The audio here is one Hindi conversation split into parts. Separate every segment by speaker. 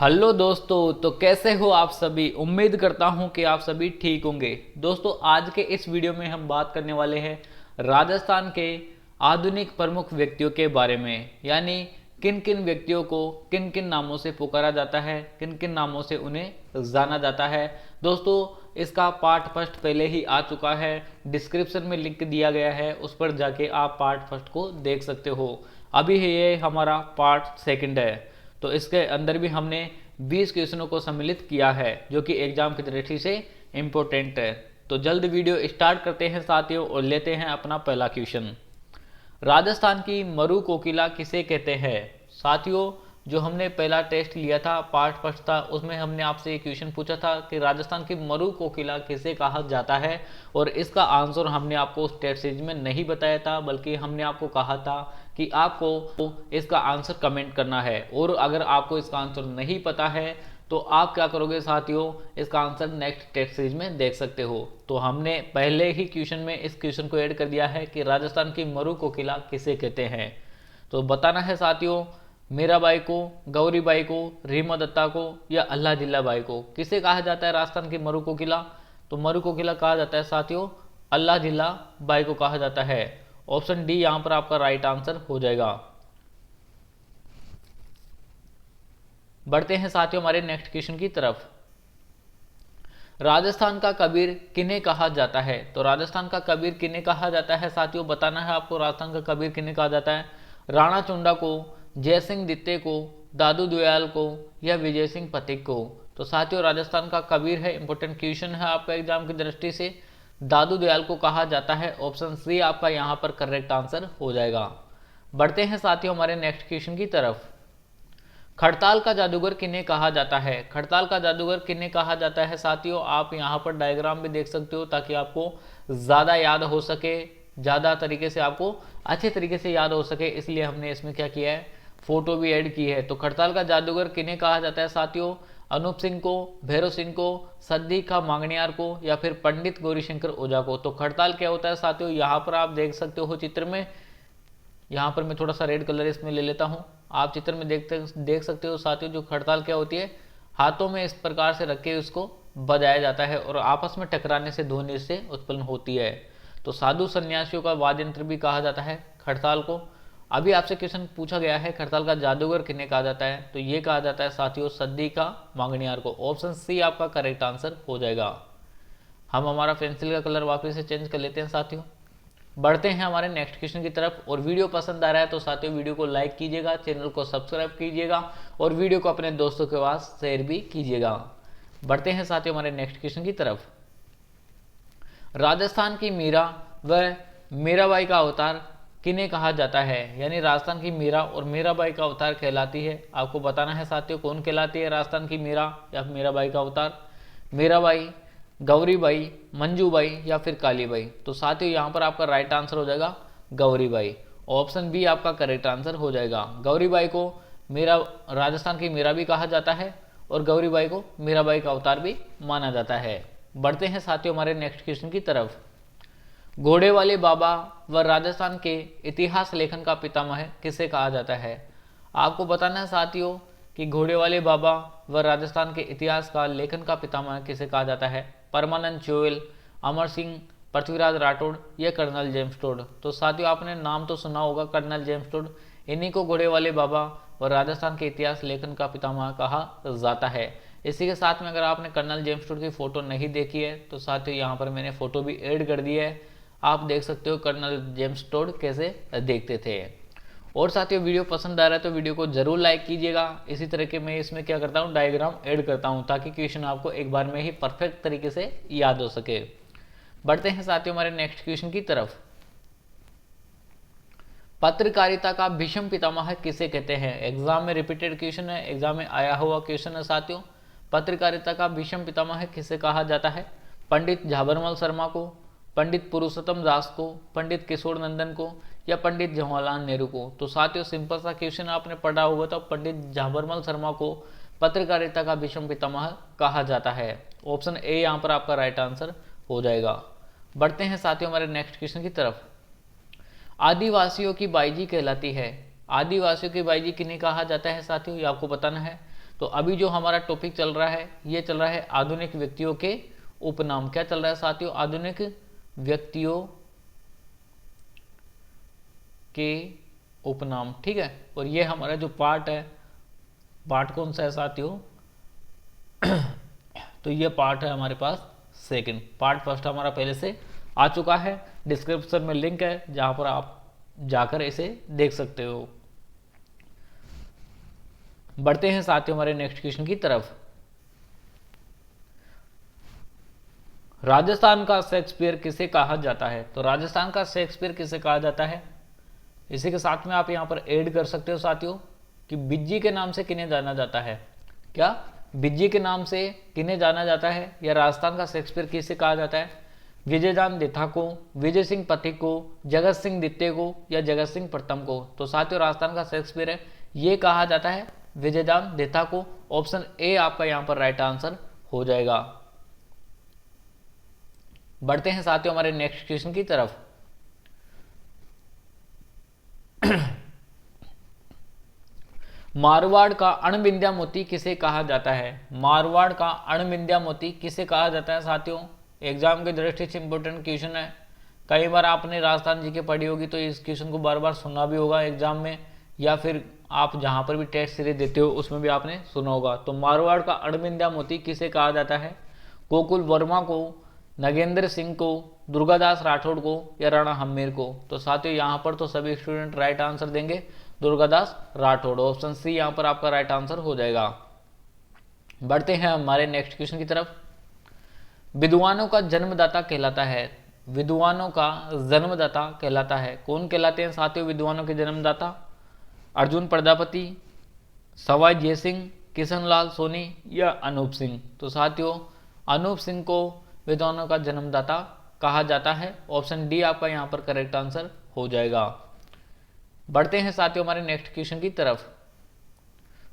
Speaker 1: हेलो दोस्तों, तो कैसे हो आप सभी। उम्मीद करता हूं कि आप सभी ठीक होंगे। दोस्तों, आज के इस वीडियो में हम बात करने वाले हैं राजस्थान के आधुनिक प्रमुख व्यक्तियों के बारे में, यानी किन किन व्यक्तियों को किन किन नामों से पुकारा जाता है, किन किन नामों से उन्हें जाना जाता है। दोस्तों, इसका पार्ट फर्स्ट पहले ही आ चुका है, डिस्क्रिप्शन में लिंक दिया गया है, उस पर जाके आप पार्ट फर्स्ट को देख सकते हो। अभी ये हमारा पार्ट सेकंड है, तो इसके अंदर भी हमने 20 क्वेश्चनों को सम्मिलित किया है जो कि एग्जाम की दृष्टि से इम्पोर्टेंट है। तो जल्द वीडियो स्टार्ट करते हैं साथियों और लेते हैं अपना पहला क्वेश्चन। राजस्थान की मरु कोकिला किसे कहते हैं। साथियों, जो हमने पहला टेस्ट लिया था, पार्ट फर्स्ट था, उसमें हमने आपसे एक क्वेश्चन पूछा था कि राजस्थान की मरु कोकिला किसे कहा जाता है, और इसका आंसर हमने आपको उस टेस्ट सीरीज में नहीं बताया था, बल्कि हमने आपको कहा था कि आपको इसका आंसर कमेंट करना है। और अगर आपको इसका आंसर नहीं पता है तो आप क्या करोगे साथियों, इसका आंसर नेक्स्ट टेस्ट सीरीज में देख सकते हो। तो हमने पहले ही क्वेश्चन में इस क्वेश्चन को ऐड कर दिया है कि राजस्थान की मरु कोकिला किसे कहते हैं। तो बताना है साथियों, मीराबाई को, गौरीबाई को, रीमा दत्ता को या अल्लाह जिल्ला बाई को किसे कहा जाता है राजस्थान की मरु कोकिला। तो मरु कोकिला कहा जाता है साथियों अल्लाह जिल्ला बाई को कहा जाता है। ऑप्शन डी यहां पर आपका राइट आंसर हो जाएगा। बढ़ते हैं साथियों हमारे नेक्स्ट क्वेश्चन की तरफ। राजस्थान का कबीर किन्हें कहा जाता है। तो राजस्थान का कबीर किन्हें कहा जाता है साथियों, बताना है आपको राजस्थान का कबीर किन्हें कहा जाता है। राणा चुंडा को, जय सिंह दित्ते को, दादू दयाल को या विजय सिंह पथिक को। तो साथियों राजस्थान का कबीर है, इंपॉर्टेंट क्वेश्चन है आपका एग्जाम की दृष्टि से, दादू दयाल को कहा जाता है। ऑप्शन सी आपका यहाँ पर करेक्ट आंसर हो जाएगा। बढ़ते हैं साथियों हमारे नेक्स्ट क्वेश्चन की तरफ। खड़ताल का जादूगर किन्हें कहा जाता है। खड़ताल का जादूगर किन्हें कहा जाता है साथियों, आप यहाँ पर डायग्राम भी देख सकते हो ताकि आपको ज़्यादा याद हो सके, ज़्यादा तरीके से आपको अच्छे तरीके से याद हो सके, इसलिए हमने इसमें क्या किया है, फोटो भी ऐड की है। तो खड़ताल का जादूगर किन्हें कहा जाता है साथियों, अनूप सिंह को, भैरव सिंह को, सद्दी का मांगनियार को या फिर पंडित गौरीशंकर ओझा को। तो खड़ताल क्या होता है साथियों, यहाँ पर आप देख सकते हो चित्र में, यहाँ पर मैं थोड़ा सा रेड कलर इसमें ले लेता हूँ, आप चित्र में देख सकते हो साथियों। जो खड़ताल क्या होती है, हाथों में इस प्रकार से रख के उसको बजाया जाता है और आपस में टकराने से ध्वनि से उत्पन्न होती है। तो साधु सन्यासियों का वाद्य यंत्र भी कहा जाता है खड़ताल को। अभी आपसे क्वेश्चन पूछा गया है खड़ताल का जादूगर किन्हें कहा जाता है, तो ये कहा जाता है साथियों सद्दी का मांगनियार को। ऑप्शन सी आपका करेक्ट आंसर हो जाएगा। हम हमारा पेंसिल का कलर वापस से चेंज कर लेते हैं साथियों। बढ़ते हैं हमारे नेक्स्ट क्वेश्चन की तरफ। और वीडियो पसंद आ रहा है तो साथियों वीडियो को लाइक कीजिएगा, चैनल को सब्सक्राइब कीजिएगा और वीडियो को अपने दोस्तों के पास शेयर भी कीजिएगा। बढ़ते हैं साथियों हमारे नेक्स्ट क्वेश्चन की तरफ। राजस्थान की मीरा व मीराबाई का अवतार किन्हें कहा जाता है, यानी राजस्थान की मीरा और मीराबाई का अवतार कहलाती है। आपको बताना है साथियों कौन कहलाती है राजस्थान की मीरा या मीराबाई का अवतार। मीराबाई, गौरीबाई, मंजूबाई या फिर कालीबाई। तो साथियों यहाँ पर आपका राइट आंसर हो जाएगा गौरीबाई। ऑप्शन बी आपका करेक्ट आंसर हो जाएगा। गौरीबाई को मीरा, राजस्थान की मीरा भी कहा जाता है और गौरीबाई को मीराबाई का अवतार भी माना जाता है। बढ़ते हैं साथियों हमारे नेक्स्ट क्वेश्चन की तरफ। घोड़े वाले बाबा व राजस्थान के इतिहास लेखन का पितामह किसे कहा जाता है। आपको बताना है साथियों कि घोड़े वाले बाबा व राजस्थान के इतिहास का लेखन का पितामह किसे कहा जाता है। परमानंद चोयल, अमर सिंह, पृथ्वीराज राठौड़ या कर्नल जेम्स टोड। तो साथियों आपने नाम तो सुना होगा कर्नल जेम्स टोड, इन्हीं को घोड़े वाले बाबा व राजस्थान के इतिहास लेखन का पितामह कहा जाता है। इसी के साथ में अगर आपने कर्नल जेम्स टोड की फोटो नहीं देखी है तो साथियों यहाँ पर मैंने फोटो भी ऐड कर दी है, आप देख सकते हो कर्नल जेम्स टोड कैसे देखते थे। और साथियों वीडियो पसंद आ रहा है तो वीडियो को जरूर लाइक कीजिएगा। इसी तरह के मैं इसमें क्या करता हूँ, डायग्राम ऐड करता हूँ ताकि क्वेश्चन आपको एक बार में ही परफेक्ट तरीके से याद हो सके। बढ़ते हैं साथियों हमारे नेक्स्ट क्वेश्चन की तरफ। पत्रकारिता का भीष्म पितामह किसे कहते हैं। एग्जाम में रिपीटेड क्वेश्चन है, एग्जाम में आया हुआ क्वेश्चन है साथियों। पत्रकारिता का भीष्म पितामह किसे कहा जाता है। पंडित झाबरमल शर्मा को, पंडित पुरुषोत्तम दास को, पंडित किशोर नंदन को या पंडित जवाहरलाल नेहरू को। तो साथियों सिंपल सा क्वेश्चन आपने पढ़ा होगा, तो पंडित झाबरमल शर्मा को पत्रकारिता का भीष्म पितामह कहा जाता है। ऑप्शन ए यहाँ पर आपका राइट आंसर हो जाएगा। बढ़ते हैं साथियों हमारे नेक्स्ट क्वेश्चन की तरफ। आदिवासियों की बाईजी कहलाती है। आदिवासियों की बाईजी किन्हें कहा जाता है साथियों, ये आपको बताना है। तो अभी जो हमारा टॉपिक चल रहा है ये चल रहा है आधुनिक व्यक्तियों के उपनाम। क्या चल रहा है साथियों? आधुनिक व्यक्तियों के उपनाम। ठीक है, और ये हमारा जो पार्ट है, पार्ट कौन सा है साथियों? तो ये पार्ट है हमारे पास सेकंड। पार्ट फर्स्ट हमारा पहले से आ चुका है, डिस्क्रिप्शन में लिंक है जहां पर आप जाकर इसे देख सकते हो। बढ़ते हैं साथियों हमारे नेक्स्ट क्वेश्चन की तरफ। राजस्थान का शेक्सपियर किसे कहा जाता है? तो राजस्थान का शेक्सपियर किसे कहा जाता है? इसी के साथ में आप यहां पर ऐड कर सकते हो साथियों कि बिज्जी के नाम से किन्हें जाना जाता है। क्या बिज्जी के नाम से किन्हें जाना जाता है, या राजस्थान का शेक्सपियर किसे कहा जाता है? विजयदान देथा को, विजय सिंह पथिक को, जगत सिंह द्वितीय को, या जगत सिंह प्रथम को? तो साथियों राजस्थान का शेक्सपियर है ये कहा जाता है विजयदान देथा को। ऑप्शन ए आपका यहां पर राइट आंसर हो जाएगा। बढ़ते हैं साथियों हमारे नेक्स्ट क्वेश्चन की तरफ। मारवाड़ का अणविद्या मोती किसे कहा जाता है? मारवाड़ का अणविद्या मोती किसे कहा जाता है साथियों? एग्जाम की दृष्टि से इंपोर्टेंट क्वेश्चन है। कई बार आपने राजस्थान जी के पढ़ी होगी तो इस क्वेश्चन को बार बार सुना भी होगा एग्जाम में, या फिर आप जहां पर भी टेस्ट सीरीज देते हो उसमें भी आपने सुना होगा। तो मारवाड़ का अणविद्या मोती किसे कहा जाता है? गोकुल वर्मा को, नगेंद्र सिंह को, दुर्गादास राठौड़ को, या राणा हम्मीर को? तो साथियों यहां पर तो सभी स्टूडेंट राइट आंसर देंगे दुर्गादास राठौड़। ऑप्शन सी यहां पर आपका राइट आंसर हो जाएगा। बढ़ते हैं हमारे नेक्स्ट क्वेश्चन की तरफ। विद्वानों का जन्मदाता कहलाता है, विद्वानों का जन्मदाता कहलाता है, कौन कहलाते हैं साथियों विद्वानों के जन्मदाता? अर्जुन प्रजापति, सवाई जयसिंह, किशनलाल सोनी, या अनूप सिंह? तो साथियों अनूप सिंह को विद्वानों का जन्मदाता कहा जाता है। ऑप्शन डी आपका यहां पर करेक्ट आंसर हो जाएगा। बढ़ते हैं साथियों हमारे नेक्स्ट क्वेश्चन की तरफ।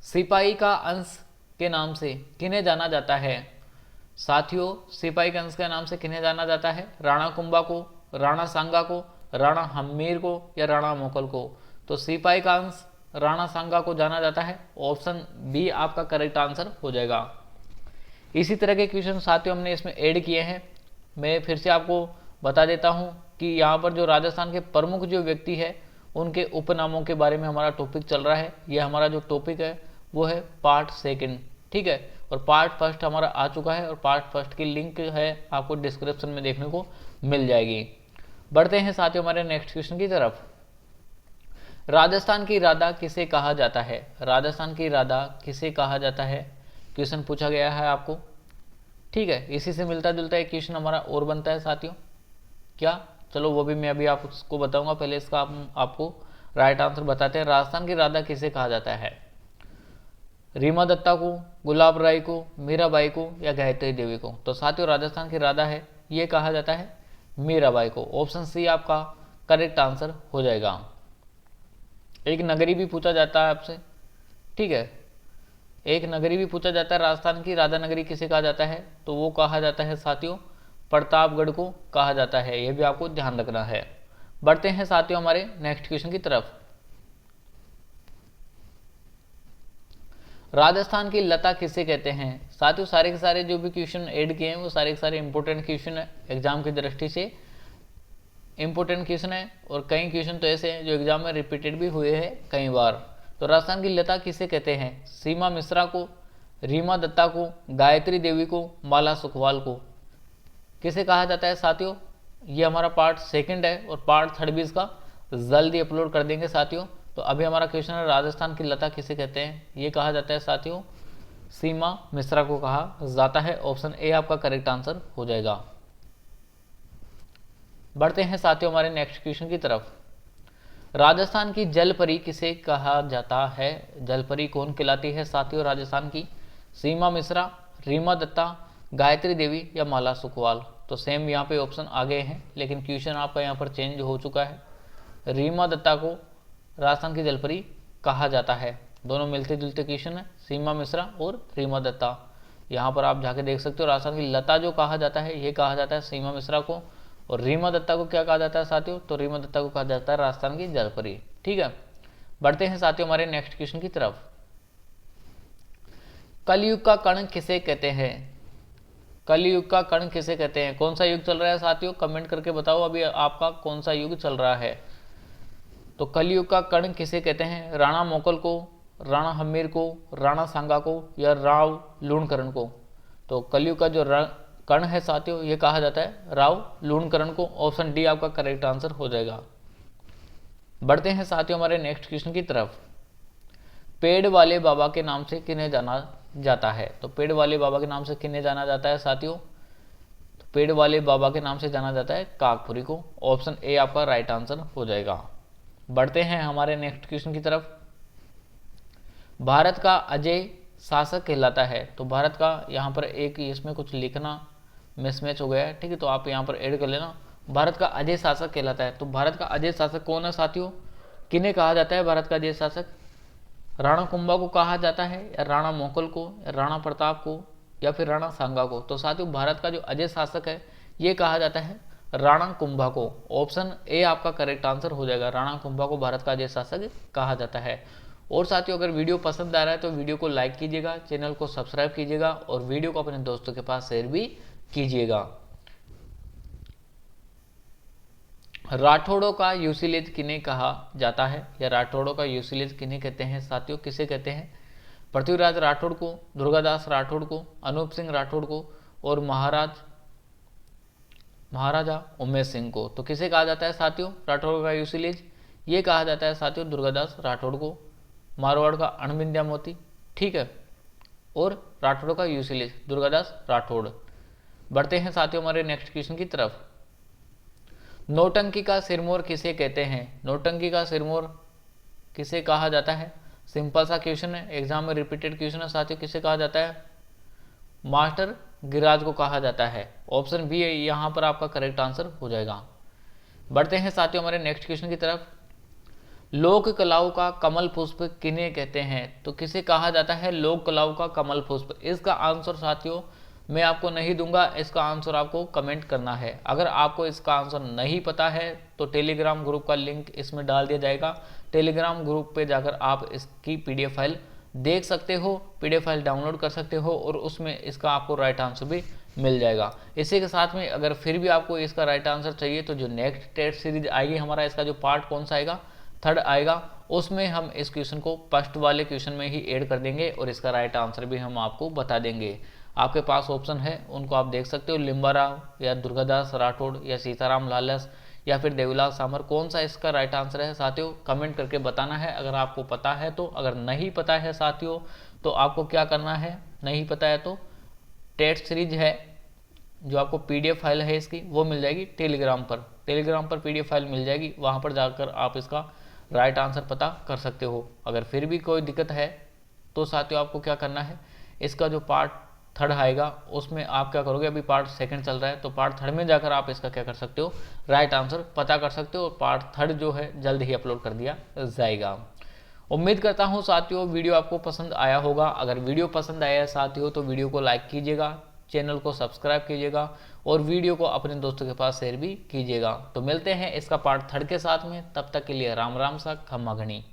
Speaker 1: सिपाही का अंश के नाम से किन्हें जाना जाता है? साथियों सिपाही के अंश के नाम से किन्हें जाना जाता है? राणा कुंभा को, राणा सांगा को, राणा हम्मीर को, या राणा मोकल को? तो सिपाही का अंश राणा सांगा को जाना जाता है। ऑप्शन बी आपका करेक्ट आंसर हो जाएगा। इसी तरह के क्वेश्चन साथियों हमने इसमें ऐड किए हैं। मैं फिर से आपको बता देता हूं कि यहाँ पर जो राजस्थान के प्रमुख जो व्यक्ति है उनके उपनामों के बारे में हमारा टॉपिक चल रहा है। यह हमारा जो टॉपिक है वो है पार्ट सेकंड। ठीक है, और पार्ट फर्स्ट हमारा आ चुका है, और पार्ट फर्स्ट की लिंक है आपको डिस्क्रिप्शन में देखने को मिल जाएगी। बढ़ते हैं साथियों हमारे नेक्स्ट क्वेश्चन की तरफ। राजस्थान की राधा किसे कहा जाता है? राजस्थान की राधा किसे कहा जाता है? क्वेश्चन पूछा गया है आपको। ठीक है, इसी से मिलता जुलता एक क्वेश्चन हमारा और बनता है साथियों। क्या? चलो वो भी मैं अभी आपको बताऊंगा, पहले इसका आपको राइट आंसर बताते हैं। राजस्थान की राधा किसे कहा जाता है? रीमा दत्ता को, गुलाब राय को, मीराबाई को, या गायत्री देवी को? तो साथियों राजस्थान की राधा है ये कहा जाता है मीराबाई को। ऑप्शन सी आपका करेक्ट आंसर हो जाएगा। एक नगरी भी पूछा जाता है आपसे। ठीक है, एक नगरी भी पूछा जाता है, राजस्थान की राधा नगरी किसे कहा जाता है? तो वो कहा जाता है साथियों प्रतापगढ़ को कहा जाता है। यह भी आपको ध्यान रखना है। बढ़ते हैं साथियों हमारे नेक्स्ट क्वेश्चन की तरफ। राजस्थान की लता किसे कहते हैं? साथियों सारे के सारे जो भी क्वेश्चन ऐड किए हैं वो सारे के सारे इंपोर्टेंट क्वेश्चन है, एग्जाम की दृष्टि से इंपोर्टेंट क्वेश्चन है, और कई क्वेश्चन तो ऐसे हैं जो एग्जाम में रिपीटेड भी हुए हैं कई बार। तो राजस्थान की लता किसे कहते हैं? सीमा मिश्रा को, रीमा दत्ता को, गायत्री देवी को, माला सुखवाल को? किसे कहा जाता है साथियों? ये हमारा पार्ट सेकंड है, और पार्ट थर्ड भी इसका जल्दी अपलोड कर देंगे साथियों। तो अभी हमारा क्वेश्चन है राजस्थान की लता किसे कहते हैं? ये कहा जाता है साथियों सीमा मिश्रा को कहा जाता है। ऑप्शन ए आपका करेक्ट आंसर हो जाएगा। बढ़ते हैं साथियों हमारे नेक्स्ट क्वेश्चन की तरफ। राजस्थान की जलपरी किसे कहा जाता है? जलपरी कौन कहलाती है साथियों राजस्थान की? सीमा मिश्रा, रीमा दत्ता, गायत्री देवी, या माला सुखवाल? तो सेम यहाँ पे ऑप्शन आ गए हैं, लेकिन क्वेश्चन आपका यहाँ पर चेंज हो चुका है। रीमा दत्ता को राजस्थान की जलपरी कहा जाता है। दोनों मिलते जुलते क्वेश्चन है, सीमा मिश्रा और रीमा दत्ता। यहाँ पर आप जाके देख सकते हो। राजस्थान की लता जो कहा जाता है ये कहा जाता है सीमा मिश्रा को, और रीमा दत्ता को क्या कहा जाता है साथियों? तो रीमा दत्ता को कहा जाता है राजस्थान की जलपरी। ठीक है, बढ़ते हैं साथियों हमारे नेक्स्ट क्वेश्चन की तरफ। कलयुग का कण किसे कहते हैं? कलयुग का कण किसे कहते हैं? कौन सा युग चल रहा है साथियों? कमेंट करके बताओ अभी आपका कौन सा युग चल रहा है। तो कलयुग का कण किसे कहते हैं? राणा मोकल को, राणा हम्मीर को, राणा सांगा को, या राव लूणकरण को? तो कलयुग का जो कण है साथियों ये कहा जाता है राव लूणकरण को। ऑप्शन डी आपका करेक्ट आंसर हो जाएगा। बढ़ते हैं साथियों हमारे नेक्स्ट क्वेश्चन की तरफ। पेड़ वाले बाबा के नाम से किन्हें जाना जाता है? तो पेड़ वाले बाबा के नाम से किन्हें जाना जाता है साथियों? तो पेड़ वाले बाबा के नाम से जाना जाता है काकपुरी को। ऑप्शन ए आपका राइट आंसर हो जाएगा। बढ़ते हैं हमारे नेक्स्ट क्वेश्चन की तरफ। भारत का अजय शासक कहलाता है। तो भारत का यहाँ पर एक इसमें कुछ लिखना मिसमैच हो गया है, ठीक है, तो आप यहाँ पर ऐड कर लेना। भारत का अजय शासक कहलाता है। तो भारत का अजय शासक कौन है साथियों? किन्हें कहा जाता है भारत का अजय शासक? राणा कुंभा को कहा जाता है, या राणा मोकल को, या राणा प्रताप को, या फिर राणा सांगा को? तो साथियों भारत का जो अजय शासक है ये कहा जाता है राणा कुंभा को। ऑप्शन ए आपका करेक्ट आंसर हो जाएगा। राणा कुंभा को भारत का अजय शासक कहा जाता है। और साथियों अगर वीडियो पसंद आ रहा है तो वीडियो को लाइक कीजिएगा, चैनल को सब्सक्राइब कीजिएगा और वीडियो को अपने दोस्तों के पास शेयर भी कीजिएगा। राठौड़ों का यूसिलेज किन्हें कहा जाता है, या राठौड़ों का यूसिलेज किन्हें कहते हैं साथियों? किसे कहते हैं? पृथ्वीराज राठौड़ को, दुर्गादास राठौड़ को, अनूप सिंह राठौड़ को, और महाराजा उमेश सिंह को? तो किसे कहा जाता है साथियों राठौड़ का यूसिलेज? ये कहा जाता है साथियों दुर्गादास राठौड़ को। मारवाड़ का अणबिंद्या मोती, ठीक है, और राठौड़ का यूसिलेज दुर्गादास राठौड़। बढ़ते हैं साथियों हमारे नेक्स्ट क्वेश्चन की तरफ। नौटंकी का सिरमौर किसे कहते हैं? नौटंकी का सिरमौर किसे कहा जाता है? सिंपल सा क्वेश्चन है, एग्जाम में रिपीटेड क्वेश्चन है साथियों। किसे कहा जाता है? मास्टर गिरिराज को कहा जाता है। ऑप्शन बी यहाँ पर आपका करेक्ट आंसर हो जाएगा। बढ़ते हैं साथियों हमारे नेक्स्ट क्वेश्चन की तरफ। लोक कलाओं का कमल पुष्प किन्हें कहते हैं? तो किसे कहा जाता है लोक कलाओं का कमल पुष्प? इसका आंसर साथियों मैं आपको नहीं दूंगा, इसका आंसर आपको कमेंट करना है। अगर आपको इसका आंसर नहीं पता है तो टेलीग्राम ग्रुप का लिंक इसमें डाल दिया जाएगा। टेलीग्राम ग्रुप पे जाकर आप इसकी पीडीएफ फाइल देख सकते हो, पीडीएफ फाइल डाउनलोड कर सकते हो और उसमें इसका आपको राइट आंसर भी मिल जाएगा। इसी के साथ में अगर फिर भी आपको इसका राइट आंसर चाहिए तो जो नेक्स्ट टेस्ट सीरीज आएगी हमारा, इसका जो पार्ट कौन सा आएगा, थर्ड आएगा, उसमें हम इस क्वेश्चन को फर्स्ट वाले क्वेश्चन में ही ऐड कर देंगे और इसका राइट आंसर भी हम आपको बता देंगे। आपके पास ऑप्शन है उनको आप देख सकते हो, लिम्बाराव या दुर्गादास राठौड़ या सीताराम लालस या फिर देवीलाल सामर। कौन सा इसका राइट आंसर है साथियों कमेंट करके बताना है अगर आपको पता है तो। अगर नहीं पता है साथियों तो आपको क्या करना है, नहीं पता है तो टेस्ट सीरीज है जो आपको पीडीएफ फाइल है इसकी वो मिल जाएगी टेलीग्राम पर पीडीएफ फाइल मिल जाएगी, वहाँ पर जाकर आप इसका राइट आंसर पता कर सकते हो। अगर फिर भी कोई दिक्कत है तो साथियों आपको क्या करना है, इसका जो पार्ट थर्ड आएगा उसमें आप क्या करोगे, अभी पार्ट सेकंड चल रहा है तो पार्ट थर्ड में जाकर आप इसका क्या कर सकते हो, राइट आंसर पता कर सकते हो। और पार्ट थर्ड जो है जल्द ही अपलोड कर दिया जाएगा। उम्मीद करता हूँ साथियों वीडियो आपको पसंद आया होगा। अगर वीडियो पसंद आया है साथियों तो वीडियो को लाइक कीजिएगा, चैनल को सब्सक्राइब कीजिएगा और वीडियो को अपने दोस्तों के पास शेयर भी कीजिएगा। तो मिलते हैं इसका पार्ट थर्ड के साथ में, तब तक के लिए राम राम सा खम्मा घनी।